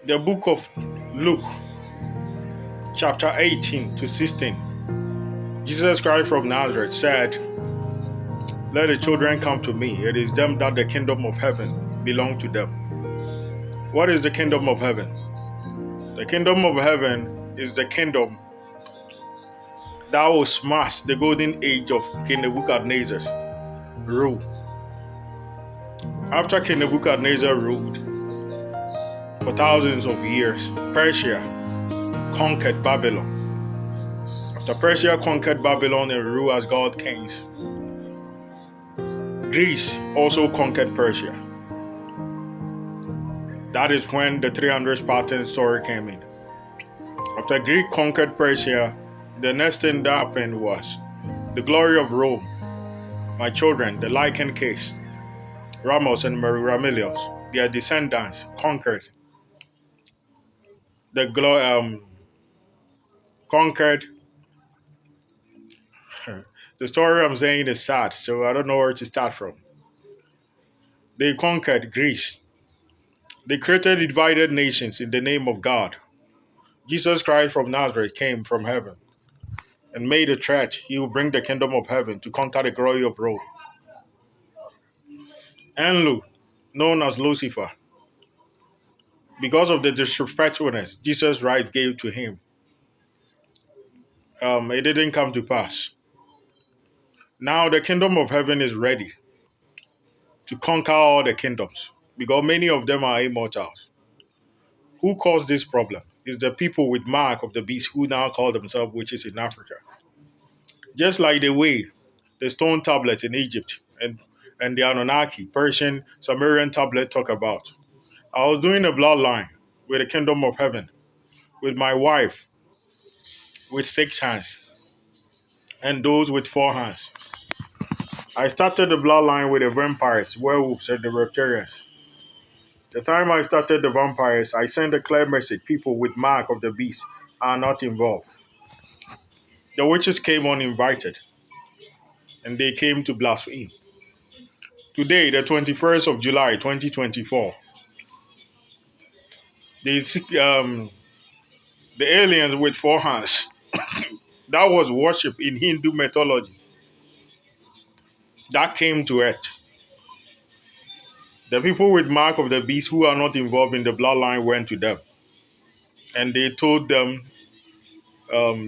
The book of Luke, chapter 18 to 16. Jesus Christ from Nazareth said, "Let the children come to me. It is them that the kingdom of heaven belong to them." What is the kingdom of heaven? The kingdom of heaven is the kingdom that will smash the golden age of King Nebuchadnezzar's rule. After King Nebuchadnezzar ruled for thousands of years, Persia conquered Babylon. After Persia conquered Babylon and ruled as God kings, Greece also conquered Persia. That is when the 300 Spartan story came in. After Greece conquered Persia, the next thing that happened was the glory of Rome. My children, the Lycan case, Ramos and Ramilius, their descendants conquered conquered. The story I'm saying is sad, so I don't know where to start from. They conquered Greece. They created divided nations in the name of God. Jesus Christ from Nazareth came from heaven and made a threat he will bring the kingdom of heaven to conquer the glory of Rome. Enlil, known as Lucifer, because of the disrespectfulness Jesus Christ gave to him, it didn't come to pass. Now the kingdom of heaven is ready to conquer all the kingdoms because many of them are immortals. Who caused this problem? Is the people with mark of the beast who now call themselves witches in Africa. Just like the way the stone tablets in Egypt and the Anunnaki, Persian, Sumerian tablet talk about. I was doing a bloodline with the kingdom of heaven, with my wife with 6 hands and those with 4 hands. I started the bloodline with the vampires, werewolves, and the reptilians. The time I started the vampires, I sent a clear message people with mark of the beast are not involved. The witches came uninvited, and they came to blaspheme. Today, the 21st of July, 2024, the aliens with 4 hands, that was worship in Hindu mythology, that came to earth. The people with mark of the beast who are not involved in the bloodline went to them, and they told them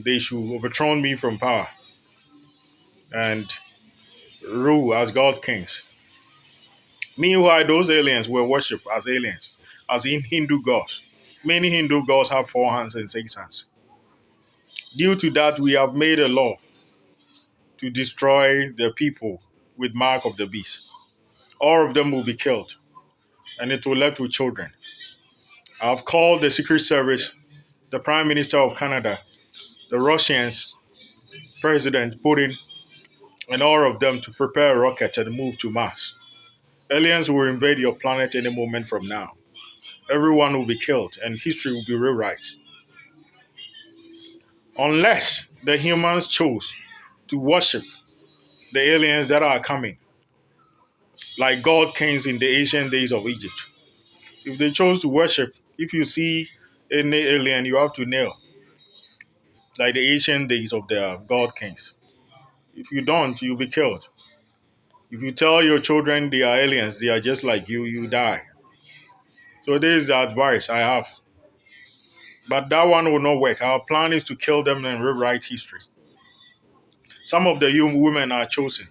they should overthrow me from power and rule as God kings. Meanwhile, those aliens were worshipped as aliens, as in Hindu gods. Many Hindu gods have 4 hands and 6 hands. Due to that, we have made a law to destroy the people with mark of the beast. All of them will be killed, and it will left with children. I've called the Secret Service, the Prime Minister of Canada, the Russians, President Putin, and all of them to prepare a rocket and move to Mars. Aliens will invade your planet any moment from now. Everyone will be killed, and history will be rewrite. Unless the humans chose to worship the aliens that are coming, like God kings in the ancient days of Egypt. If they chose to worship, if you see any alien, you have to kneel, like the ancient days of the God kings. If you don't, you'll be killed. If you tell your children they are aliens, they are just like you die. So this is the advice I have. But that one will not work. Our plan is to kill them and rewrite history. Some of the women are chosen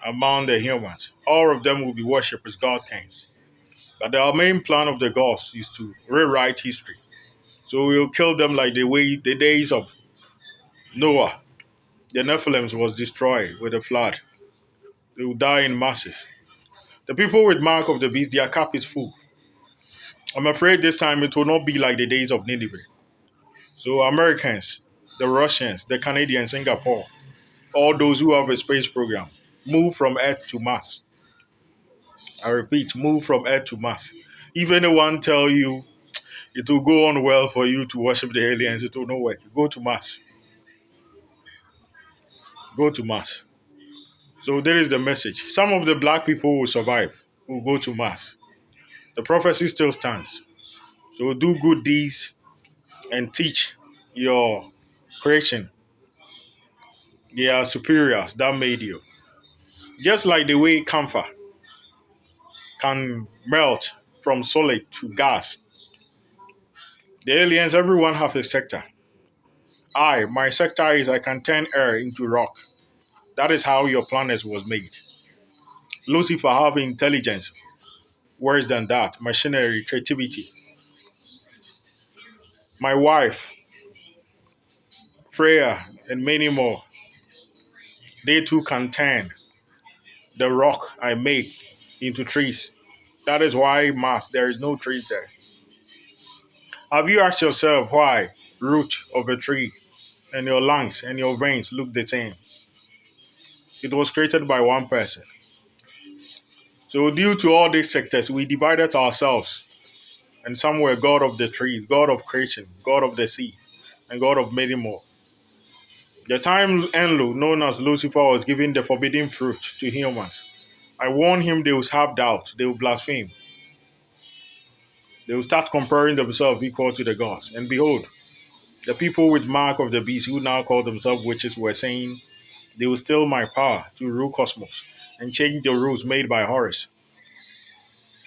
among the humans. All of them will be worshipped as God kings. But our main plan of the gods is to rewrite history. So we'll kill them like the way the days of Noah, the Nephilims was destroyed with a flood. They will die in masses. The people with mark of the beast, their cup is full. I'm afraid this time it will not be like the days of Nineveh. So Americans, the Russians, the Canadians, Singapore, all those who have a space program, move from Earth to Mars. I repeat, move from Earth to Mars. If anyone tell you it will go on well for you to worship the aliens, it will not work. Go to Mars. Go to Mars. So there is the message. Some of the black people will survive, will go to Mars. The prophecy still stands. So do good deeds and teach your creation. They are superiors that made you. Just like the way camphor can melt from solid to gas, the aliens, everyone have a sector. My sector is I can turn air into rock. That is how your planet was made. Lucifer have intelligence, worse than that, machinery, creativity. My wife, Freya, and many more, they too can turn the rock I make into trees. That is why Mars, there is no trees there. Have you asked yourself why root of a tree and your lungs and your veins look the same? It was created by one person. So due to all these sectors, we divided ourselves. And some were God of the trees, God of creation, God of the sea, and God of many more. The time Enlil, known as Lucifer, was giving the forbidden fruit to humans, I warned him they will have doubt, they will blaspheme. They will start comparing themselves equal to the gods. And behold, the people with mark of the beast who now call themselves witches were saying they will steal my power to rule cosmos and change the rules made by Horus.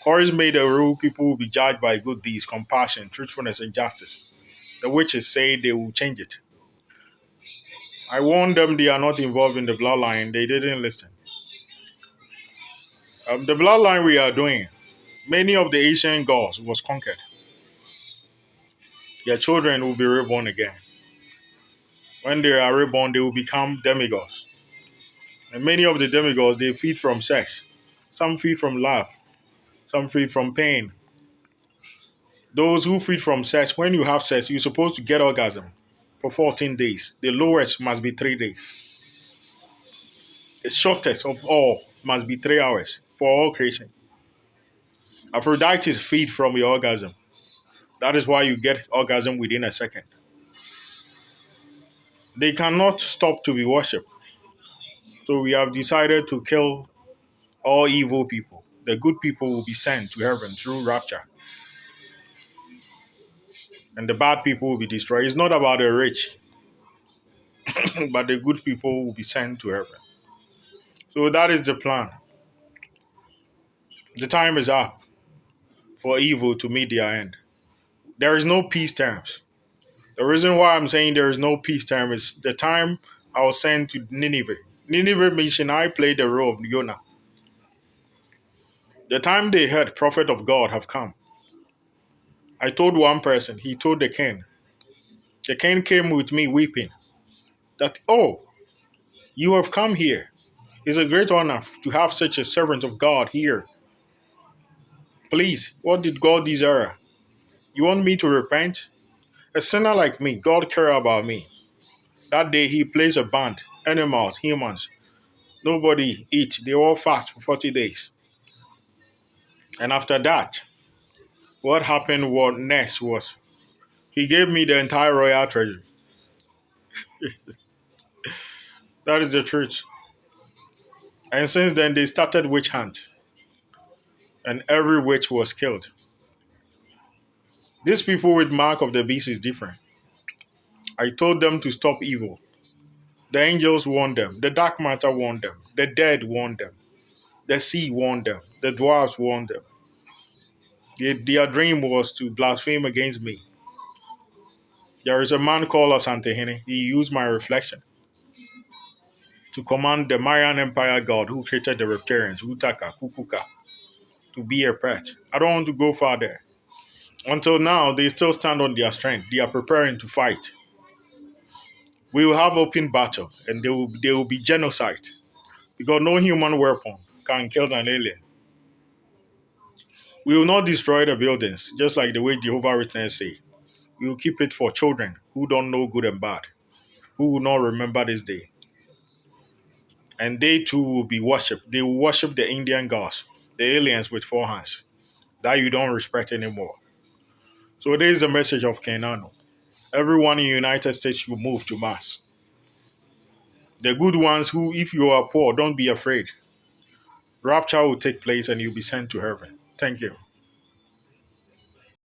Horus made a rule people will be judged by good deeds, compassion, truthfulness, and justice. The witches say they will change it. I warned them they are not involved in the bloodline. They didn't listen. The bloodline we are doing, many of the ancient gods was conquered. Their children will be reborn again. When they are reborn, they will become demigods. And many of the demigods, they feed from sex. Some feed from love. Some feed from pain. Those who feed from sex, when you have sex, you're supposed to get orgasm for 14 days. The lowest must be 3 days. The shortest of all must be 3 hours for all creation. Aphrodite feed from your orgasm. That is why you get orgasm within a second. They cannot stop to be worshipped. So we have decided to kill all evil people. The good people will be sent to heaven through rapture. And the bad people will be destroyed. It's not about the rich, but the good people will be sent to heaven. So that is the plan. The time is up for evil to meet their end. There is no peace terms. The reason why I'm saying there is no peace term is the time I was sent to Nineveh. Nineveh mission, I played the role of Jonah. The time they heard prophet of God have come. I told one person, he told the king. The king came with me weeping that, oh, you have come here. It's a great honor to have such a servant of God here. Please, what did God desire? You want me to repent? A sinner like me, God care about me. That day he placed a band, animals, humans. Nobody eat. They all fast for 40 days. And after that, what happened next was he gave me the entire royal treasure. That is the truth. And since then, they started witch hunt. And every witch was killed. These people with mark of the beast is different. I told them to stop evil. The angels warned them. The dark matter warned them. The dead warned them. The sea warned them. The dwarves warned them. Their dream was to blaspheme against me. There is a man called Asantehene. He used my reflection to command the Mayan Empire god who created the Reptarians, Utaka, Kukuka, to be a pet. I don't want to go further. Until now, they still stand on their strength. They are preparing to fight. We will have open battle, and there will be genocide because no human weapon can kill an alien. We will not destroy the buildings, just like the way Jehovah Witness say. We will keep it for children who don't know good and bad, who will not remember this day. And they too will be worshipped. They will worship the Indian gods, the aliens with 4 hands, that you don't respect anymore. So there is the message of Kenano. Everyone in the United States should move to Mars. The good ones who, if you are poor, don't be afraid. Rapture will take place and you'll be sent to heaven. Thank you.